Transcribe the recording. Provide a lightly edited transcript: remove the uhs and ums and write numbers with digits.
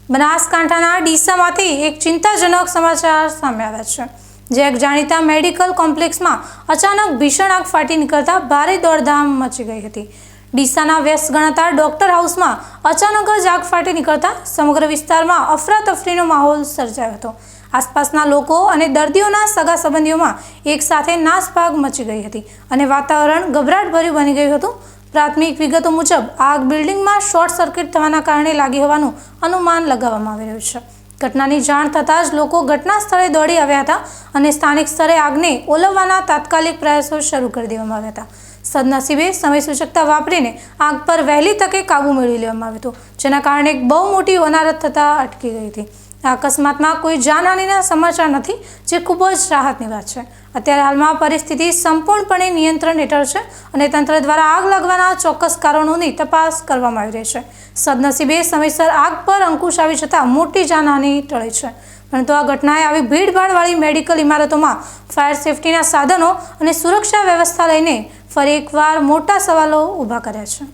બનાસકાંઠાના ડીસામાંથી એક ચિંતાજનક સમાચાર સામે આવ્યા છે, જે એક જાણીતા મેડિકલ કોમ્પ્લેક્સમાં અચાનક ભીષણ આગ ફાટી નીકળતા ભારે દોડધામ મચી ગઈ હતી। ડીસાના વ્યસ્ત ગણાતા ડોક્ટર હાઉસમાં અચાનક જ આગ ફાટી નીકળતા સમગ્ર વિસ્તારમાં અફરાતફરીનો માહોલ સર્જાયો હતો। આસપાસના લોકો અને દર્દીઓના સગા સંબંધીઓમાં એક સાથે નાસભાગ મચી ગઈ હતી અને વાતાવરણ ગભરાટભર્યું બની ગયું હતું। પ્રાથમિક વિગતો મુજબ આગ બિલ્ડિંગમાં શોર્ટ સર્કિટ થવાના કારણે લાગી હોવાનું અનુમાન લગાવવામાં આવી રહ્યું છે। ઘટનાની જાણ થતાં જ લોકો ઘટના સ્થળે દોડી આવ્યા હતા અને સ્થાનિક સ્તરે આગને ઓલવવાના તાત્કાલિક પ્રયાસો શરૂ કરી દેવામાં આવ્યા હતા। સદનસીબે સમય સૂચકતા વાપરીને આગ પર વહેલી તકે કાબુ મેળવી લેવામાં આવ્યો હતો, જેના કારણે એક બહુ મોટી હોનારત થતાં અટકી ગઈ હતી। આ અકસ્માતમાં કોઈ જાનહાનિના સમાચાર નથી, જે ખૂબ જ રાહતની વાત છે। અત્યારે હાલમાં પરિસ્થિતિ સંપૂર્ણપણે નિયંત્રણ હેઠળ છે અને તંત્ર દ્વારા આગ લાગવાના ચોક્કસ કારણોની તપાસ કરવામાં આવી રહી છે। સદનસીબે સમયસર આગ પર અંકુશ આવી જતાં મોટી જાનહાનિ ટળી છે, પરંતુ આ ઘટનાએ આવી ભીડભાડવાળી મેડિકલ ઇમારતોમાં ફાયર સેફટીના સાધનો અને સુરક્ષા વ્યવસ્થા લઈને ફરી એકવાર મોટા સવાલો ઊભા કર્યા છે।